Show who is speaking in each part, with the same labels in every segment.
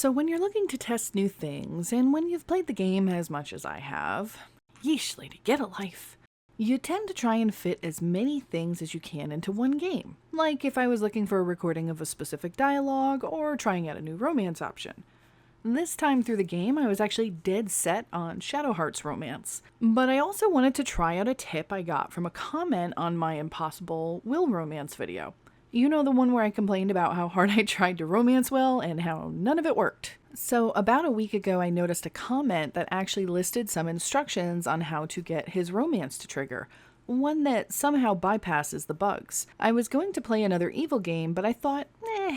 Speaker 1: So when you're looking to test new things, and when you've played the game as much as I have, yeesh lady, get a life. You tend to try and fit as many things as you can into one game. Like if I was looking for a recording of a specific dialogue, or trying out a new romance option. This time through the game, I was actually dead set on Shadow Heart's romance. But I also wanted to try out a tip I got from a comment on my impossible Wyll romance video. You know, the one where I complained about how hard I tried to romance Wyll and how none of it worked. So about a week ago, I noticed a comment that actually listed some instructions on how to get his romance to trigger. One that somehow bypasses the bugs. I was going to play another evil game, but I thought,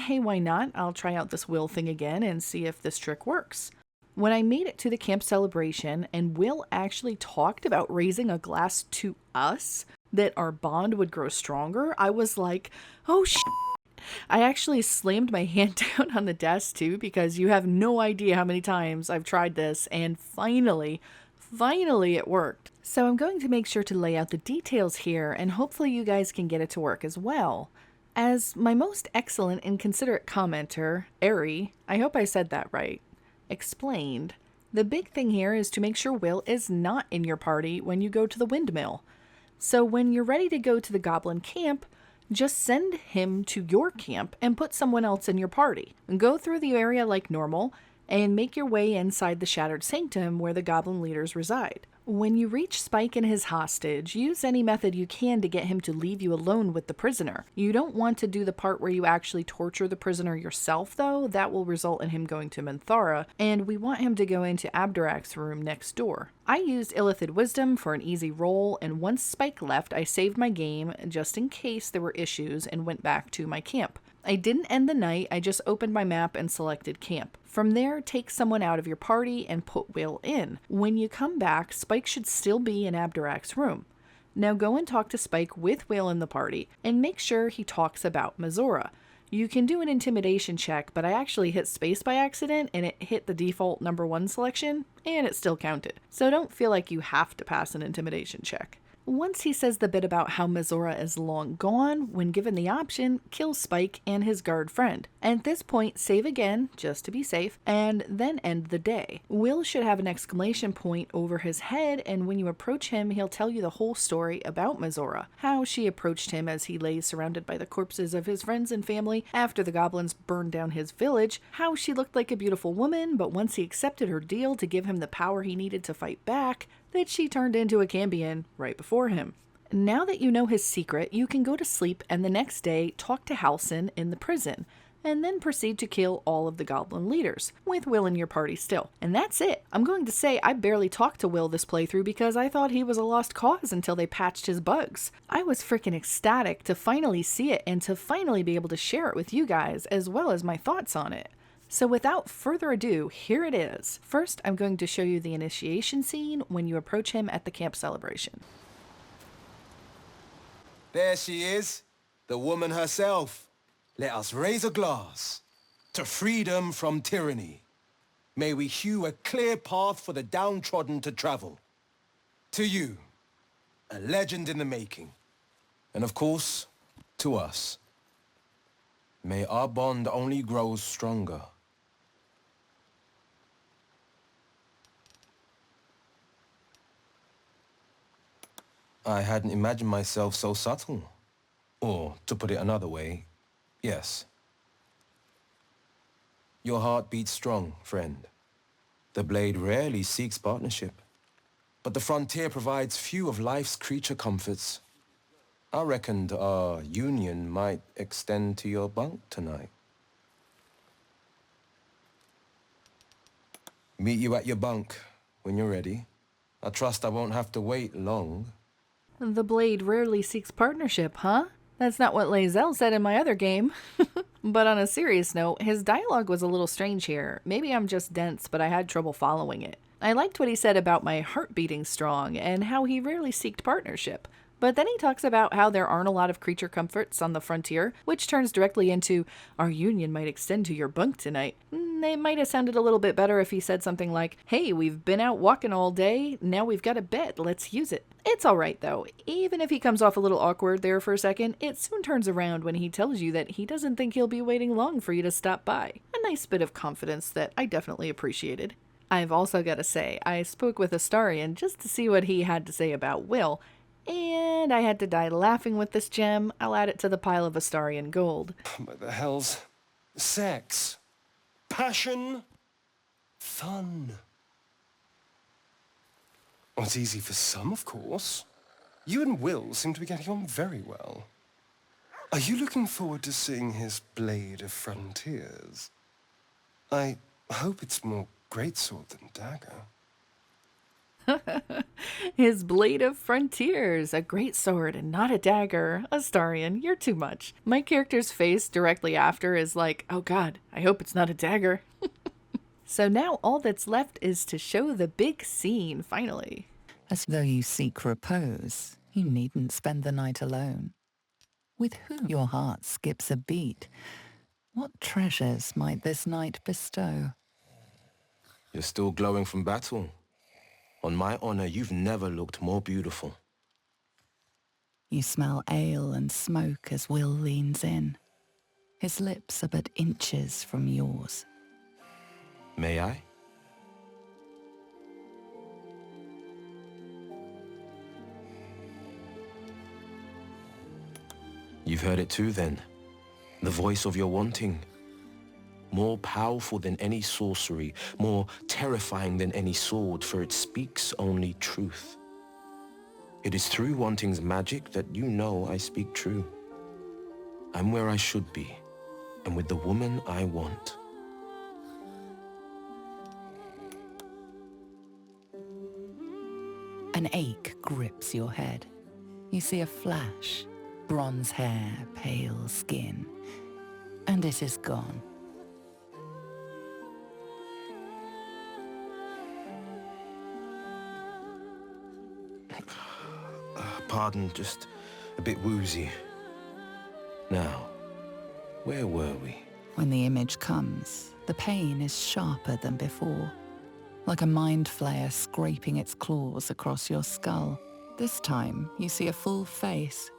Speaker 1: hey, why not? I'll try out this Wyll thing again and see if this trick works. When I made it to the camp celebration and Wyll actually talked about raising a glass to us, that our bond would grow stronger, I was like, oh shit. I actually slammed my hand down on the desk too, because you have no idea how many times I've tried this, and finally it worked. So I'm going to make sure to lay out the details here, and hopefully you guys can get it to work as well. As my most excellent and considerate commenter, Ari, I hope I said that right, explained, the big thing here is to make sure Wyll is not in your party when you go to the windmill. So when you're ready to go to the goblin camp, just send him to your camp and put someone else in your party. Go through the area like normal and make your way inside the Shattered Sanctum where the goblin leaders reside. When you reach Spike and his hostage, use any method you can to get him to leave you alone with the prisoner. You don't want to do the part where you actually torture the prisoner yourself, though. That will result in him going to Mizora, and we want him to go into Abdurak's room next door. I used Illithid Wisdom for an easy roll, and once Spike left, I saved my game just in case there were issues and went back to my camp. I didn't end the night, I just opened my map and selected camp. From there, take someone out of your party and put Wyll in. When you come back, Spike should still be in Abdurak's room. Now go and talk to Spike with Wyll in the party, and make sure he talks about Mizora. You can do an intimidation check, but I actually hit space by accident, and it hit the default number 1 selection, and it still counted. So don't feel like you have to pass an intimidation check. Once he says the bit about how Mizora is long gone, when given the option, kill Spike and his guard friend. At this point, save again, just to be safe, and then end the day. Wyll should have an exclamation point over his head, and when you approach him, he'll tell you the whole story about Mizora. How she approached him as he lay surrounded by the corpses of his friends and family after the goblins burned down his village. How she looked like a beautiful woman, but once he accepted her deal to give him the power he needed to fight back, that she turned into a Cambion right before him. Now that you know his secret, you can go to sleep and the next day talk to Halsin in the prison, and then proceed to kill all of the goblin leaders, with Wyll in your party still. And that's it. I'm going to say I barely talked to Wyll this playthrough because I thought he was a lost cause until they patched his bugs. I was freaking ecstatic to finally see it and to finally be able to share it with you guys, as well as my thoughts on it. So without further ado, here it is. First, I'm going to show you the initiation scene when you approach him at the camp celebration.
Speaker 2: There she is, the woman herself. Let us raise a glass to freedom from tyranny. May we hew a clear path for the downtrodden to travel. To you, a legend in the making. And of course, to us. May our bond only grow stronger. I hadn't imagined myself so subtle. Or, to put it another way, yes. Your heart beats strong, friend. The blade rarely seeks partnership. But the frontier provides few of life's creature comforts. I reckoned our union might extend to your bunk tonight. Meet you at your bunk when you're ready. I trust I won't have to wait long.
Speaker 1: The blade rarely seeks partnership, huh? That's not what Lae'zel said in my other game. But on a serious note, his dialogue was a little strange here. Maybe I'm just dense, but I had trouble following it. I liked what he said about my heart beating strong and how he rarely seeked partnership. But then he talks about how there aren't a lot of creature comforts on the frontier, which turns directly into, our union might extend to your bunk tonight. It might have sounded a little bit better if he said something like, hey, we've been out walking all day, now we've got a bed, let's use it. It's alright though. Even if he comes off a little awkward there for a second, it soon turns around when he tells you that he doesn't think he'll be waiting long for you to stop by. A nice bit of confidence that I definitely appreciated. I've also got to say, I spoke with Astarion just to see what he had to say about Wyll, and I had to die laughing with this gem. I'll add it to the pile of Astarion gold.
Speaker 2: What the hell's sex? Passion? Fun? Well, it's easy for some, of course. You and Wyll seem to be getting on very well. Are you looking forward to seeing his Blade of Frontiers? I hope it's more greatsword than dagger.
Speaker 1: His Blade of Frontiers, a great sword and not a dagger. Astarion, you're too much. My character's face directly after is like, oh god, I hope it's not a dagger. So now all that's left is to show the big scene, finally.
Speaker 3: As though you seek repose, you needn't spend the night alone. With whom your heart skips a beat, what treasures might this night bestow?
Speaker 2: You're still glowing from battle. On my honor, you've never looked more beautiful.
Speaker 3: You smell ale and smoke as Wyll leans in. His lips are but inches from yours.
Speaker 2: May I? You've heard it too, then. The voice of your wanting. More powerful than any sorcery, more terrifying than any sword, for it speaks only truth. It is through wanting's magic that you know I speak true. I'm where I should be, and with the woman I want.
Speaker 3: An ache grips your head. You see a flash, bronze hair, pale skin, and it is gone.
Speaker 2: Pardon, just a bit woozy. Now, where were we?
Speaker 3: When the image comes, the pain is sharper than before, like a mind flayer scraping its claws across your skull. This time, you see a full face,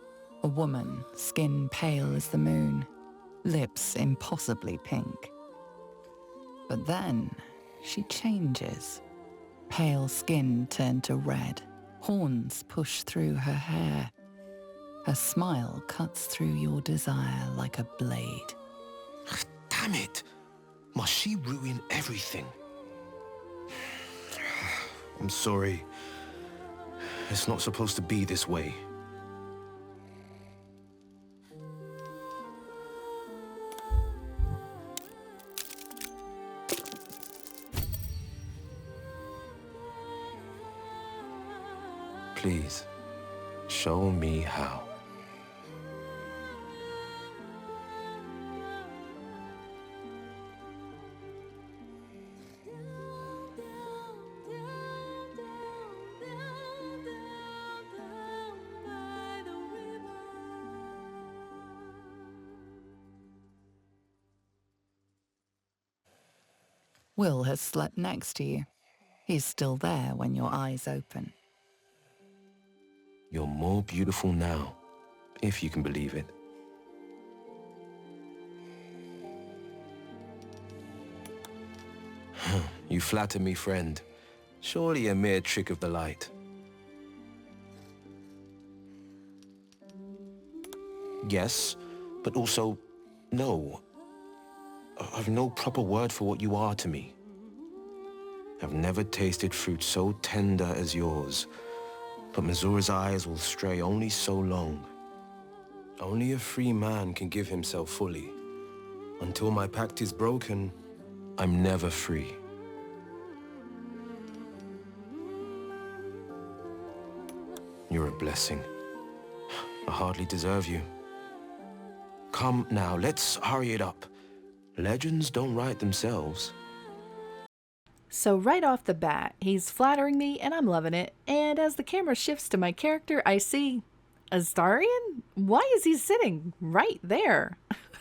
Speaker 3: a woman, skin pale as the moon, lips impossibly pink. But then, she changes. Pale skin turned to red, horns push through her hair. Her smile cuts through your desire like a blade.
Speaker 2: Damn it! Must she ruin everything? I'm sorry. It's not supposed to be this way. Please, show me how.
Speaker 3: Wyll has slept next to you. He's still there when your eyes open.
Speaker 2: You're more beautiful now, if you can believe it. You flatter me, friend. Surely a mere trick of the light. Yes, but also no. I've no proper word for what you are to me. I've never tasted fruit so tender as yours, but Mizora's eyes will stray only so long. Only a free man can give himself fully. Until my pact is broken, I'm never free. You're a blessing. I hardly deserve you. Come now, let's hurry it up. Legends don't write themselves.
Speaker 1: So right off the bat, he's flattering me and I'm loving it, and as the camera shifts to my character, I see Astarion? Why is he sitting right there?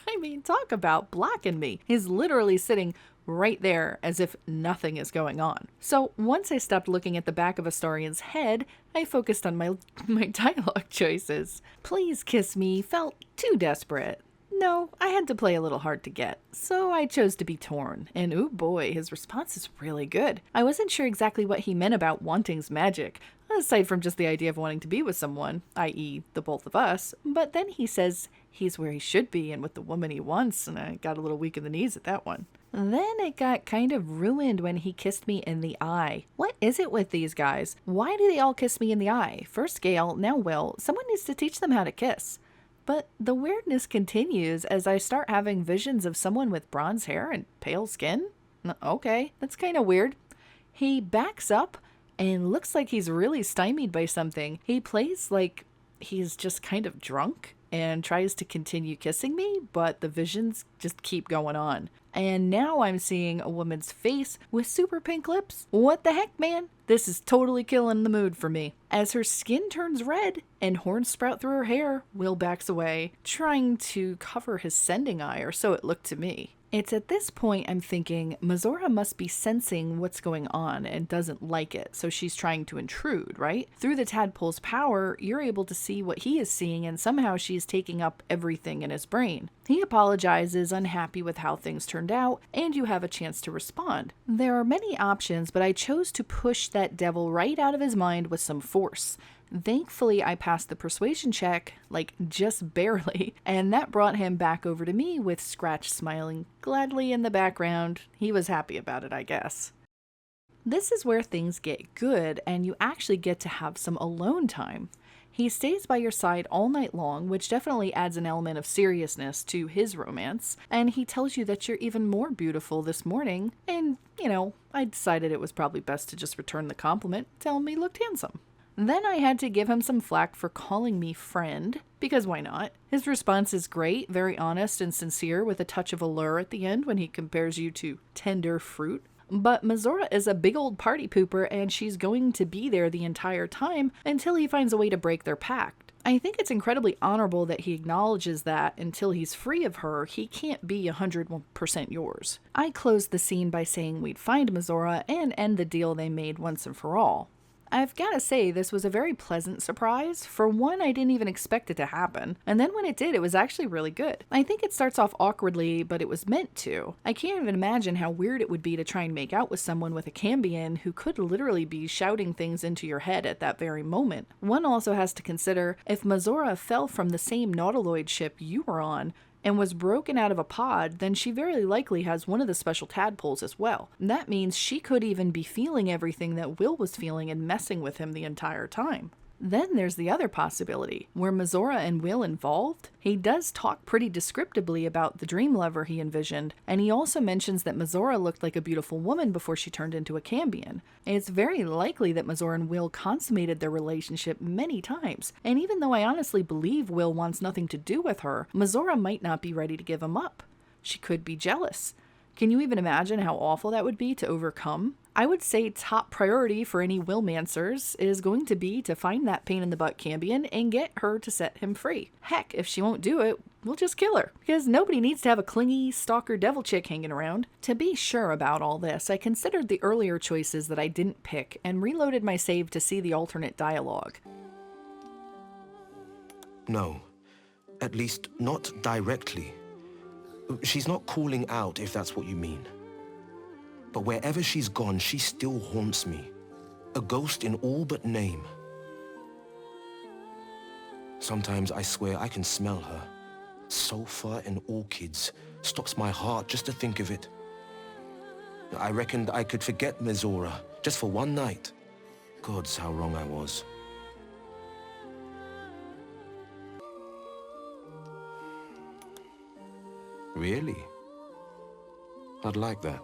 Speaker 1: I mean, talk about blocking me. He's literally sitting right there as if nothing is going on. So once I stopped looking at the back of Astarion's head, I focused on my dialogue choices. Please kiss me felt too desperate. No, I had to play a little hard to get, so I chose to be torn. And ooh boy, his response is really good. I wasn't sure exactly what he meant about wanting's magic, aside from just the idea of wanting to be with someone, i.e. the both of us, but then he says he's where he should be and with the woman he wants, and I got a little weak in the knees at that one. Then it got kind of ruined when he kissed me in the eye. What is it with these guys? Why do they all kiss me in the eye? First Gale, now Wyll. Someone needs to teach them how to kiss. But the weirdness continues as I start having visions of someone with bronze hair and pale skin. Okay, that's kind of weird. He backs up and looks like he's really stymied by something. He plays like he's just kind of drunk and tries to continue kissing me, but the visions just keep going on. And now I'm seeing a woman's face with super pink lips. What the heck, man? This is totally killing the mood for me. As her skin turns red and horns sprout through her hair, Wyll backs away, trying to cover his sending eye, or so it looked to me. It's at this point I'm thinking Mizora must be sensing what's going on and doesn't like it, so she's trying to intrude, right? Through the tadpole's power, you're able to see what he is seeing, and somehow she's taking up everything in his brain. He apologizes, unhappy with how things turned out, and you have a chance to respond. There are many options, but I chose to push that devil right out of his mind with some force. Thankfully, I passed the persuasion check, like just barely, and that brought him back over to me with Scratch smiling gladly in the background. He was happy about it, I guess. This is where things get good, and you actually get to have some alone time. He stays by your side all night long, which definitely adds an element of seriousness to his romance, and he tells you that you're even more beautiful this morning, and, I decided it was probably best to just return the compliment, tell him he looked handsome. Then I had to give him some flack for calling me friend, because why not? His response is great, very honest and sincere, with a touch of allure at the end when he compares you to tender fruit. But Mizora is a big old party pooper, and she's going to be there the entire time until he finds a way to break their pact. I think it's incredibly honorable that he acknowledges that until he's free of her, he can't be 100% yours. I closed the scene by saying we'd find Mizora and end the deal they made once and for all. I've gotta say, this was a very pleasant surprise. For one, I didn't even expect it to happen, and then when it did, it was actually really good. I think it starts off awkwardly, but it was meant to. I can't even imagine how weird it would be to try and make out with someone with a cambion who could literally be shouting things into your head at that very moment. One also has to consider, if Mizora fell from the same nautiloid ship you were on, and was broken out of a pod, then she very likely has one of the special tadpoles as well. And that means she could even be feeling everything that Wyll was feeling and messing with him the entire time. Then there's the other possibility. Were Mizora and Wyll involved? He does talk pretty descriptively about the dream lover he envisioned, and he also mentions that Mizora looked like a beautiful woman before she turned into a cambion. It's very likely that Mizora and Wyll consummated their relationship many times, and even though I honestly believe Wyll wants nothing to do with her, Mizora might not be ready to give him up. She could be jealous. Can you even imagine how awful that would be to overcome? I would say top priority for any Willmancers is going to be to find that pain-in-the-butt cambion and get her to set him free. Heck, if she won't do it, we'll just kill her, because nobody needs to have a clingy stalker devil chick hanging around. To be sure about all this, I considered the earlier choices that I didn't pick and reloaded my save to see the alternate dialogue.
Speaker 2: No, at least not directly. She's not calling out, if that's what you mean. But wherever she's gone, she still haunts me. A ghost in all but name. Sometimes I swear I can smell her. Sulfur and orchids. Stops my heart just to think of it. I reckoned I could forget Mizora, just for one night. Gods, how wrong I was. Really? I'd like that.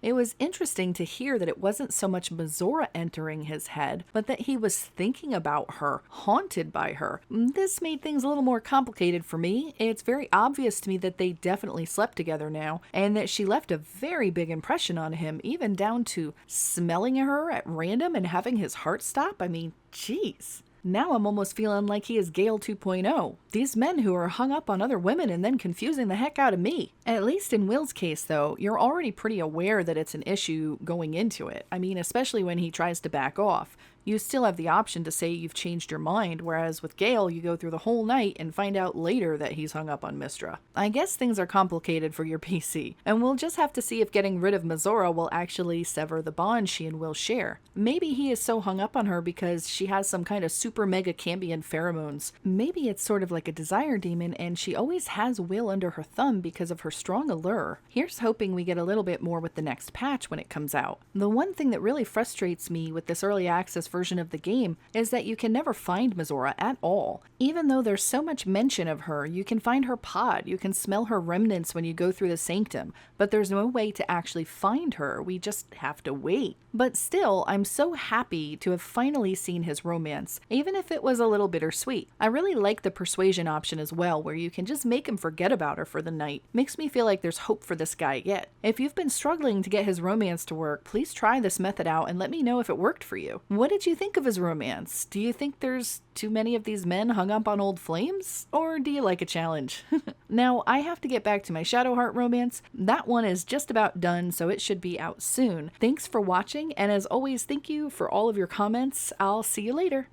Speaker 1: It was interesting to hear that it wasn't so much Mizora entering his head, but that he was thinking about her, haunted by her. This made things a little more complicated for me. It's very obvious to me that they definitely slept together now, and that she left a very big impression on him, even down to smelling her at random and having his heart stop. I mean, jeez. Now I'm almost feeling like he is Gale 2.0. These men who are hung up on other women and then confusing the heck out of me. At least in Wyll's case, though, you're already pretty aware that it's an issue going into it. I mean, especially when he tries to back off. You still have the option to say you've changed your mind, whereas with Gale, you go through the whole night and find out later that he's hung up on Mystra. I guess things are complicated for your PC, and we'll just have to see if getting rid of Mizora will actually sever the bond she and Wyll share. Maybe he is so hung up on her because she has some kind of super mega Cambion pheromones. Maybe it's sort of like a desire demon and she always has Wyll under her thumb because of her strong allure. Here's hoping we get a little bit more with the next patch when it comes out. The one thing that really frustrates me with this early access version of the game is that you can never find Mizora at all. Even though there's so much mention of her, you can find her pod, you can smell her remnants when you go through the sanctum, but there's no way to actually find her. We just have to wait. But still, I'm so happy to have finally seen his romance, even if it was a little bittersweet. I really like the persuasion option as well, where you can just make him forget about her for the night. Makes me feel like there's hope for this guy yet. If you've been struggling to get his romance to work, please try this method out and let me know if it worked for you. What did you think of his romance? Do you think there's too many of these men hung up on old flames? Or do you like a challenge? Now, I have to get back to my Shadowheart romance. That one is just about done, so it should be out soon. Thanks for watching, and as always, thank you for all of your comments. I'll see you later.